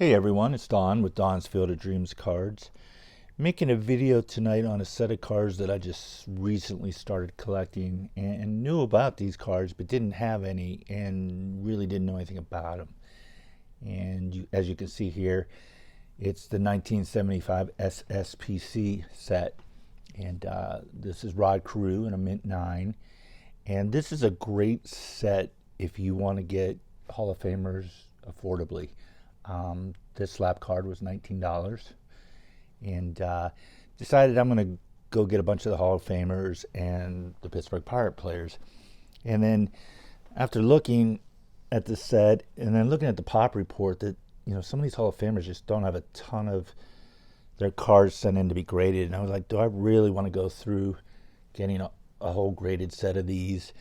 Hey everyone, it's Don with Don's Field of Dreams Cards. Making a video tonight on a set of cards that I just recently started collecting and knew about these cards but didn't have any and really didn't know anything about them. And as you can see here, it's the 1975 SSPC set. And this is Rod Carew in a Mint 9. And this is a great set if you want to get Hall of Famers affordably. This slab card was $19, and decided I'm going to go get a bunch of the Hall of Famers and the Pittsburgh Pirate players. And then after looking at the set and then looking at the pop report, that some of these Hall of Famers just don't have a ton of their cards sent in to be graded, and I was like, do I really want to go through getting a whole graded set of these?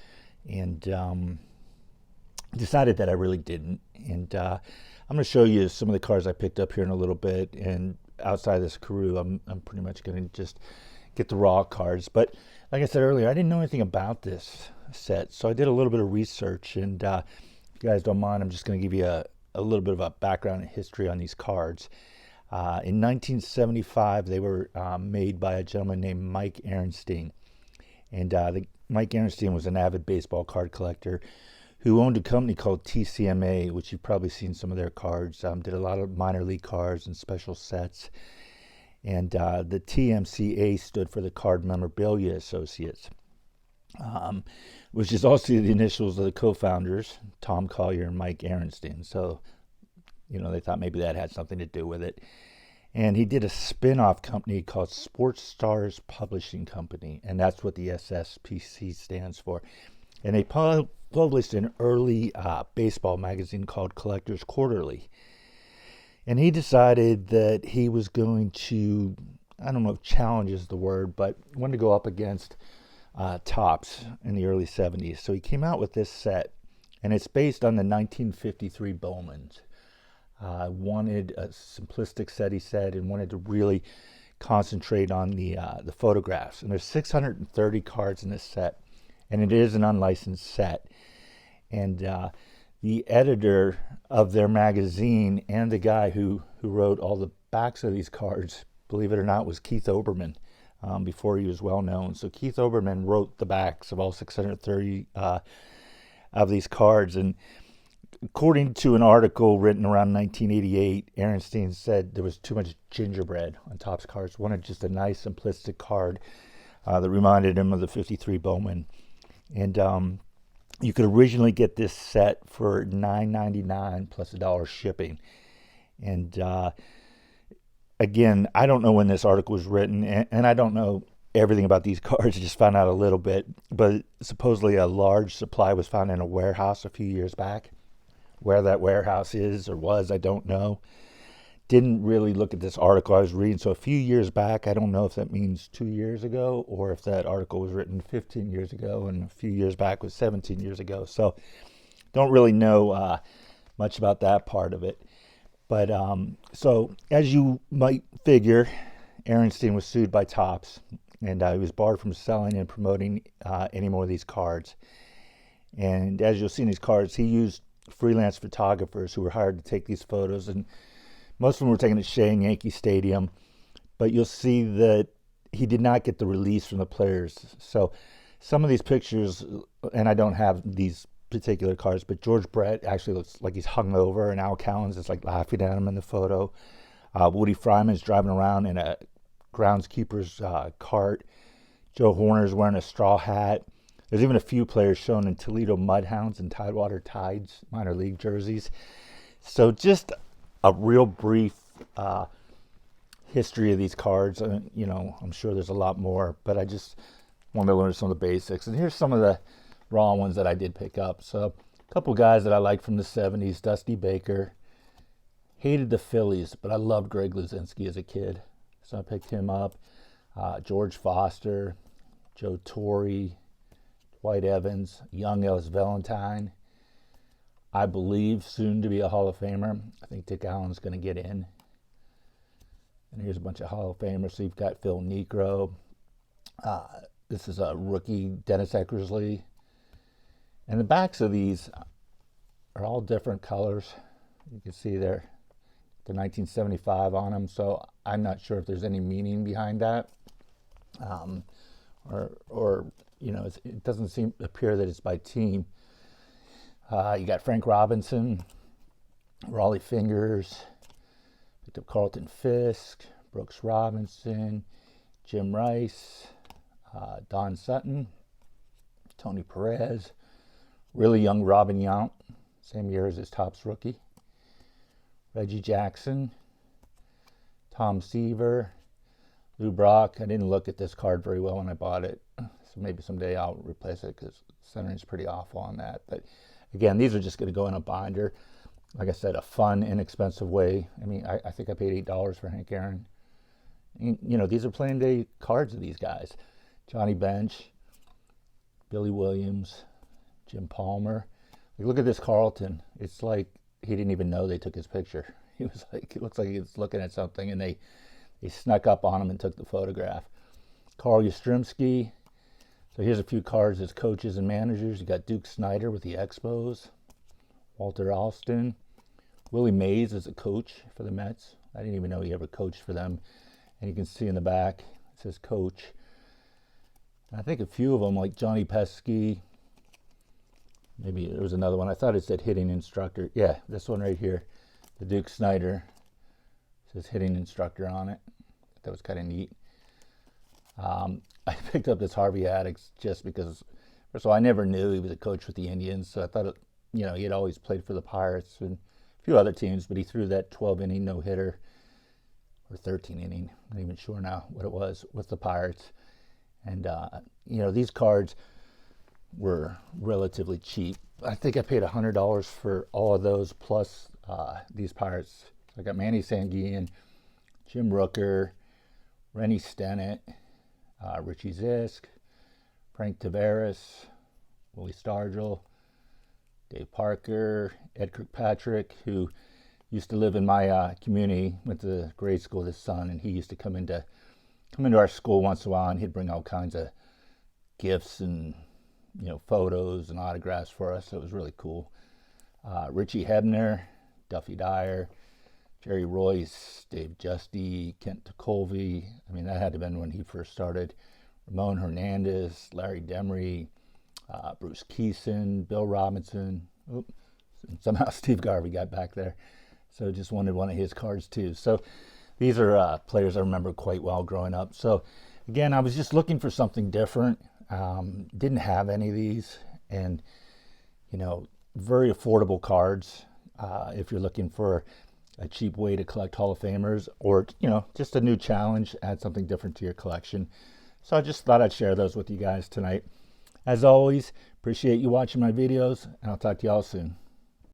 And decided that I really didn't. And I'm going to show you some of the cards I picked up here in a little bit. And outside of this Carew, I'm pretty much going to just get the raw cards. But like I said earlier, I didn't know anything about this set, so I did a little bit of research. And if you guys don't mind, I'm just going to give you a little bit of a background and history on these cards. In 1975, they were made by a gentleman named Mike Ehrenstein. And Mike Ehrenstein was an avid baseball card collector who owned a company called TCMA, which you've probably seen some of their cards. Did a lot of minor league cards and special sets. And the TMCA stood for the Card Memorabilia Associates, which is also the initials of the co-founders, Tom Collier and Mike Ehrenstein. So, they thought maybe that had something to do with it. And he did a spin-off company called Sports Stars Publishing Company, and that's what the SSPC stands for. And they published an early baseball magazine called Collectors Quarterly. And he decided that he was going to, I don't know if challenge is the word, but wanted to go up against Topps in the early 70s. So he came out with this set, and it's based on the 1953 Bowmans. Wanted a simplistic set, he said, and wanted to really concentrate on the photographs. And there's 630 cards in this set, and it is an unlicensed set. And the editor of their magazine and the guy who wrote all the backs of these cards, believe it or not, was Keith Olbermann before he was well known. So Keith Olbermann wrote the backs of all 630 of these cards. And according to an article written around 1988, Ehrenstein said there was too much gingerbread on Topps cards. Wanted just a nice, simplistic card that reminded him of the 53 Bowman. And you could originally get this set for $9.99 plus $1 shipping. And again, I don't know when this article was written, and I don't know everything about these cards. I just found out a little bit. But supposedly a large supply was found in a warehouse a few years back. Where that warehouse is or was, I don't know. Didn't really look at this article I was reading. So a few years back, I don't know if that means 2 years ago or if that article was written 15 years ago and a few years back was 17 years ago. So don't really know much about that part of it. But so as you might figure, Ehrenstein was sued by Topps, and he was barred from selling and promoting any more of these cards. And as you'll see in these cards, he used freelance photographers who were hired to take these photos, and most of them were taken at Shea and Yankee Stadium. But you'll see that he did not get the release from the players. So some of these pictures, and I don't have these particular cards, but George Brett actually looks like he's hung over, and Al Cowens is like laughing at him in the photo. Woody Fryman's driving around in a groundskeeper's cart. Joe Horner's wearing a straw hat. There's even a few players shown in Toledo Mudhounds and Tidewater Tides minor league jerseys. So just a real brief history of these cards. I'm sure there's a lot more, but I just wanted to learn some of the basics. And here's some of the raw ones that I did pick up. So a couple guys that I like from the 70s. Dusty Baker. Hated the Phillies, but I loved Greg Luzinski as a kid, so I picked him up. George Foster, Joe Torre, Dwight Evans, young Ellis Valentine. I believe soon to be a Hall of Famer. I think Dick Allen's going to get in. And here's a bunch of Hall of Famers. So you've got Phil Niekro. This is a rookie, Dennis Eckersley. And the backs of these are all different colors. You can see they're to 1975 on them, so I'm not sure if there's any meaning behind that, or you know, it doesn't appear that it's by team. You got Frank Robinson, Raleigh Fingers, picked up Carlton Fisk, Brooks Robinson, Jim Rice, Don Sutton, Tony Perez, really young Robin Yount, same year as his Topps rookie, Reggie Jackson, Tom Seaver, Lou Brock. I didn't look at this card very well when I bought it, so maybe someday I'll replace it because centering's pretty awful on that. But again, these are just going to go in a binder. Like I said, a fun, inexpensive way. I mean, I think I paid $8 for Hank Aaron. And, you know, these are playing day cards of these guys. Johnny Bench, Billy Williams, Jim Palmer. Like, look at this Carlton. It's like he didn't even know they took his picture. He was like, it looks like he was looking at something, and they snuck up on him and took the photograph. Carl Yastrzemski. So here's a few cards as coaches and managers. You got Duke Snyder with the Expos, Walter Alston, Willie Mays as a coach for the Mets. I didn't even know he ever coached for them. And you can see in the back, it says coach. And I think a few of them, like Johnny Pesky, maybe there was another one. I thought it said hitting instructor. Yeah, this one right here, the Duke Snyder, says hitting instructor on it. That was kind of neat. I picked up this Harvey Addicks just because, first of all, I never knew he was a coach with the Indians, so I thought, you know, he had always played for the Pirates and a few other teams, but he threw that 12-inning no-hitter, or 13-inning, not even sure now what it was, with the Pirates. And, you know, these cards were relatively cheap. I think I paid $100 for all of those, plus these Pirates. I got Manny Sanguian, Jim Rooker, Rennie Stennett, Richie Zisk, Frank Tavares, Willie Stargell, Dave Parker, Ed Kirkpatrick, who used to live in my community, went to grade school with his son, and he used to come into our school once in a while, and he'd bring all kinds of gifts and, you know, photos and autographs for us. So it was really cool. Richie Hebner, Duffy Dyer, Jerry Royce, Dave Justy, Kent Tekulve. I mean, that had to have been when he first started. Ramon Hernandez, Larry Demery, Bruce Keeson, Bill Robinson. Oops, somehow Steve Garvey got back there. So just wanted one of his cards too. So these are players I remember quite well growing up. So again, I was just looking for something different. Didn't have any of these, and you know, very affordable cards. If you're looking for a cheap way to collect Hall of Famers, or, you know, just a new challenge, add something different to your collection. So I just thought I'd share those with you guys tonight. As always, appreciate you watching my videos, and I'll talk to y'all soon.